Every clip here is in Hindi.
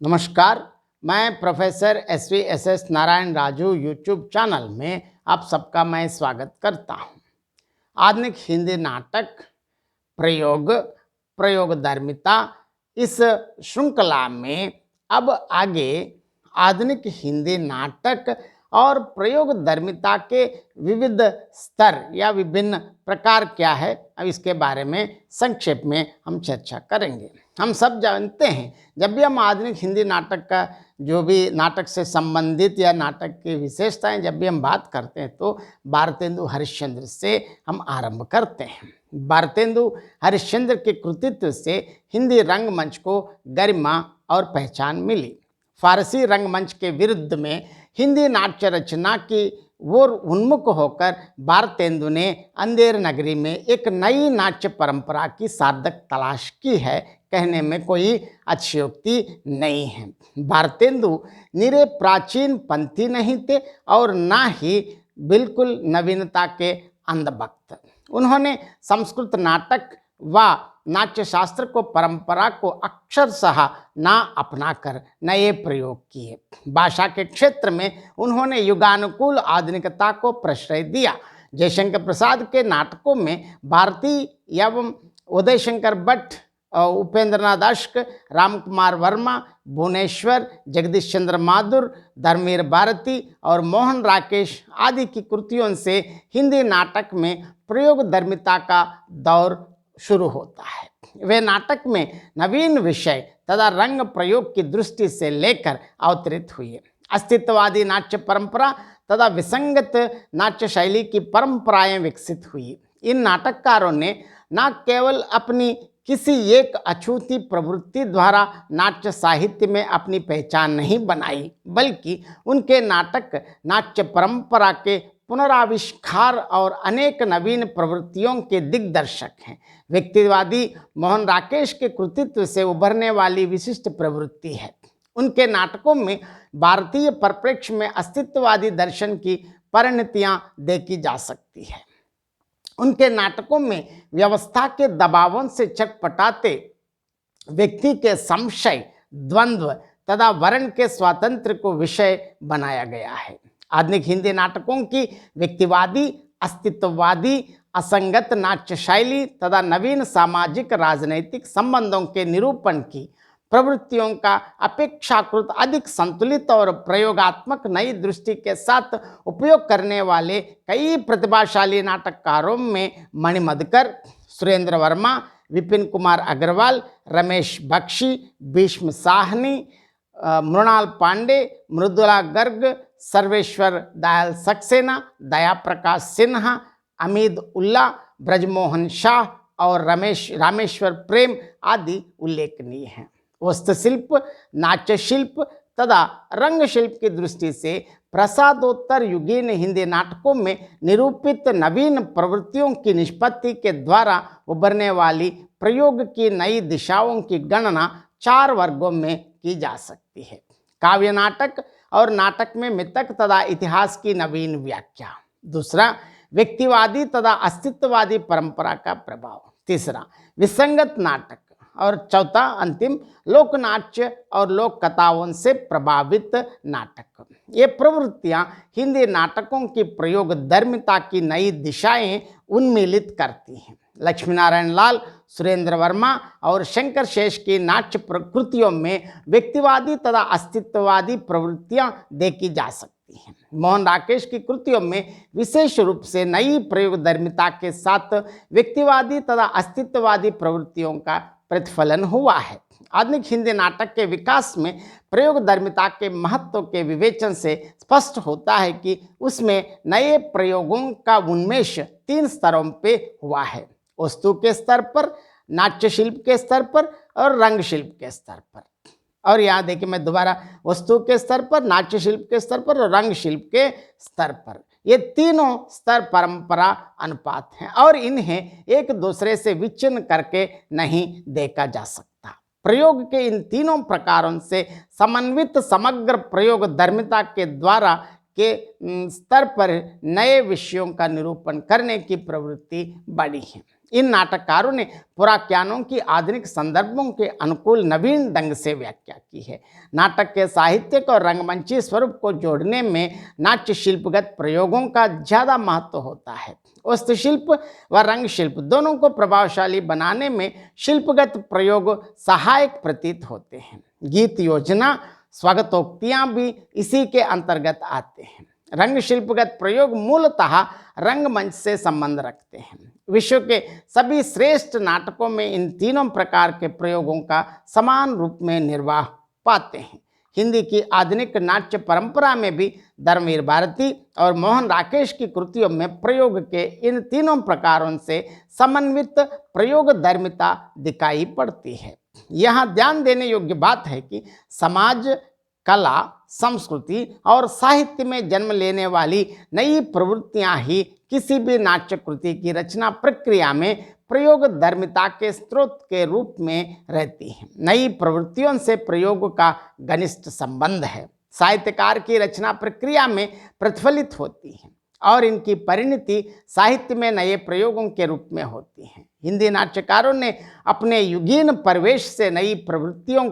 नमस्कार, मैं professor S Narayan Raju YouTube channel में आप सबका मैं स्वागत करता हूँ। आधुनिक हिंदी नाटक प्रयोग प्रयोगधर्मिता इस श्रृंखला में अब आगे आधुनिक हिंदी नाटक और प्रयोगधर्मिता के विविध स्तर या विभिन्न प्रकार क्या है, अब इसके बारे में संक्षेप में हम चर्चा करेंगे। हम सब जानते हैं, जब भी हम आधुनिक हिंदी नाटक का जो भी नाटक से संबंधित या नाटक की विशेषताएं जब भी हम बात करते हैं तो भारतेंदु हरिश्चंद्र से हम आरंभ करते हैं। भारतेंदु हरिश्चंद्र के कृतित्व से हिंदी रंगमंच को गरिमा और पहचान मिली। फारसी रंगमंच के विरुद्ध में हिंदी नाट्य रचना की ओर उन्मुख होकर भारतेंदु ने अंधेर नगरी में एक नई नाट्य परंपरा की सार्थक तलाश की है, कहने में कोई अतिशयोक्ति नहीं है। भारतेंदु निरे प्राचीन पंथी नहीं थे और ना ही बिल्कुल नवीनता के अंधभक्त। उन्होंने संस्कृत नाटक व नाट्य शास्त्र को परंपरा को अक्षरशः ना अपनाकर नए प्रयोग किए। भाषा के क्षेत्र में उन्होंने युगानुकूल आधुनिकता को प्रश्रय दिया। जयशंकर प्रसाद के नाटकों में भारती एवं उदय शंकर भट्ट, उपेंद्रनाथ अश्क, रामकुमार वर्मा, भुवनेश्वर, जगदीश चंद्र माथुर, धर्मवीर भारती और मोहन राकेश आदि की कृतियों से हिंदी नाटक में प्रयोगधर्मिता का दौर शुरू होता है। वे नाटक में नवीन विषय तथा रंग प्रयोग की दृष्टि से लेकर अवतरित हुए। अस्तित्ववादी नाट्य परंपरा तथा विसंगत नाट्य शैली की परंपराएं विकसित हुई। इन नाटककारों ने न केवल अपनी किसी एक अछूती प्रवृत्ति द्वारा नाट्य साहित्य में अपनी पहचान नहीं बनाई, बल्कि उनके नाटक नाट्य परंपरा के पुनराविष्कार और अनेक नवीन प्रवृत्तियों के दिग्दर्शक हैं। व्यक्तिवादी मोहन राकेश के कृतित्व से उभरने वाली विशिष्ट प्रवृत्ति है। उनके नाटकों में भारतीय परिप्रेक्ष्य में अस्तित्ववादी दर्शन की परिणतियां देखी जा सकती है। उनके नाटकों में व्यवस्था के दबावों से चटपटाते व्यक्ति के संशय, द्वंद्व तथा वर्ण के स्वातंत्र्य को विषय बनाया गया है। आधुनिक हिंदी नाटकों की व्यक्तिवादी, अस्तित्ववादी, असंगत नाट्य शैली तथा नवीन सामाजिक राजनैतिक संबंधों के निरूपण की प्रवृत्तियों का अपेक्षाकृत अधिक संतुलित और प्रयोगात्मक नई दृष्टि के साथ उपयोग करने वाले कई प्रतिभाशाली नाटककारों में मणि मधुकर, सुरेंद्र वर्मा, विपिन कुमार अग्रवाल, रमेश बख्शी, भीष्म साहनी, मृणाल पांडे, मृदुला गर्ग, सर्वेश्वर दयाल सक्सेना, दया प्रकाश सिन्हा, अमीद उल्ला, ब्रजमोहन शाह और रामेश्वर प्रेम आदि उल्लेखनीय हैं। वस्तुशिल्प, नाट्य शिल्प तथा रंग शिल्प की दृष्टि से प्रसादोत्तर युगीन हिंदी नाटकों में निरूपित नवीन प्रवृत्तियों की निष्पत्ति के द्वारा उभरने वाली प्रयोग की नई दिशाओं की गणना 4 वर्गों में की जा सकती है। काव्य नाटक और नाटक में मिथक तथा इतिहास की नवीन व्याख्या। दूसरा, व्यक्तिवादी तथा अस्तित्ववादी परंपरा का प्रभाव। तीसरा, विसंगत नाटक। और चौथा अंतिम, लोकनाट्य और लोक कथाओं से प्रभावित नाटक। ये प्रवृत्तियां हिंदी नाटकों की प्रयोगधर्मिता की नई दिशाएं उन्मीलित करती हैं। लक्ष्मीनारायण लाल, सुरेंद्र वर्मा और शंकर शेष की नाट्य प्रकृतियों में व्यक्तिवादी तथा अस्तित्ववादी प्रवृत्तियां देखी जा सकती हैं। मोहन राकेश की कृतियों में विशेष रूप से नई प्रयोगधर्मिता के साथ व्यक्तिवादी तथा अस्तित्ववादी प्रवृत्तियों का प्रतिफलन हुआ है। आधुनिक हिंदी नाटक के विकास में प्रयोगधर्मिता के महत्व के विवेचन से स्पष्ट होता है कि उसमें नए प्रयोगों का उन्मेष 3 स्तरों पे हुआ है: वस्तु के स्तर पर, नाट्य शिल्प के स्तर पर और रंग शिल्प के स्तर पर। और यहाँ देखिए, मैं दोबारा, वस्तु के स्तर पर, नाट्य शिल्प के स्तर पर और रंग शिल्प के स्तर पर, ये तीनों स्तर परंपरा अनुपात हैं और इन्हें एक दूसरे से विच्छिन्न करके नहीं देखा जा सकता। प्रयोग के इन तीनों प्रकारों से समन्वित समग्र प्रयोगधर्मिता के द्वारा के स्तर पर नए विषयों का निरूपण करने की प्रवृत्ति बढ़ी है। इन नाटककारों ने पुराख्यानों की आधुनिक संदर्भों के अनुकूल नवीन ढंग से व्याख्या की है। नाटक के साहित्यिक और रंगमंची स्वरूप को जोड़ने में नाट्य शिल्पगत प्रयोगों का ज़्यादा महत्व होता है। वास्तुशिल्प व रंग शिल्प दोनों को प्रभावशाली बनाने में शिल्पगत प्रयोग सहायक प्रतीत होते हैं। गीत योजना, स्वागतोक्तियाँ भी इसी के अंतर्गत आते हैं। रंग शिल्पगत प्रयोग मूलतः रंगमंच से संबंध रखते हैं। विश्व के सभी श्रेष्ठ नाटकों में इन तीनों प्रकार के प्रयोगों का समान रूप में निर्वाह पाते हैं। हिंदी की आधुनिक नाट्य परंपरा में भी धर्मवीर भारती और मोहन राकेश की कृतियों में प्रयोग के इन तीनों प्रकारों से समन्वित प्रयोगधर्मिता दिखाई पड़ती है। यहाँ ध्यान देने योग्य बात है कि समाज, कला, संस्कृति और साहित्य में जन्म लेने वाली नई प्रवृत्तियां ही किसी भी नाट्य कृति की रचना प्रक्रिया में प्रयोगधर्मिता के स्रोत के रूप में रहती हैं। नई प्रवृत्तियों से प्रयोग का घनिष्ठ संबंध है, साहित्यकार की रचना प्रक्रिया में प्रतिफलित होती है और इनकी परिणति साहित्य में नए प्रयोगों के रूप में होती है। हिंदी नाट्यकारों ने अपने युगीन परिवेश से नई प्रवृत्तियों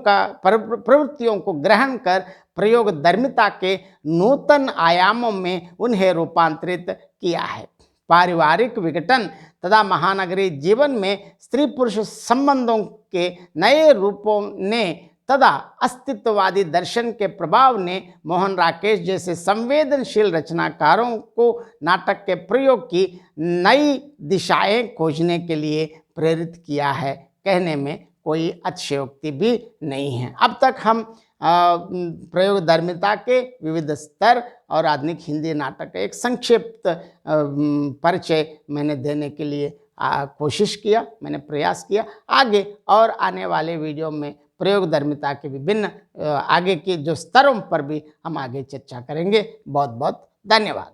को ग्रहण कर प्रयोगधर्मिता के नूतन आयामों में उन्हें रूपांतरित किया है। पारिवारिक विघटन तथा महानगरीय जीवन में स्त्री पुरुष संबंधों के नए रूपों ने तथा अस्तित्ववादी दर्शन के प्रभाव ने मोहन राकेश जैसे संवेदनशील रचनाकारों को नाटक के प्रयोग की नई दिशाएं खोजने के लिए प्रेरित किया है। कहने में कोई अतिशयोक्ति भी नहीं है। अब तक हम प्रयोगधर्मिता के विविध स्तर और आधुनिक हिंदी नाटक का एक संक्षिप्त परिचय मैंने देने के लिए कोशिश किया, मैंने प्रयास किया। आगे और आने वाले वीडियो में प्रयोगधर्मिता के विभिन्न आगे के जो स्तरों पर भी हम आगे चर्चा करेंगे। बहुत बहुत धन्यवाद।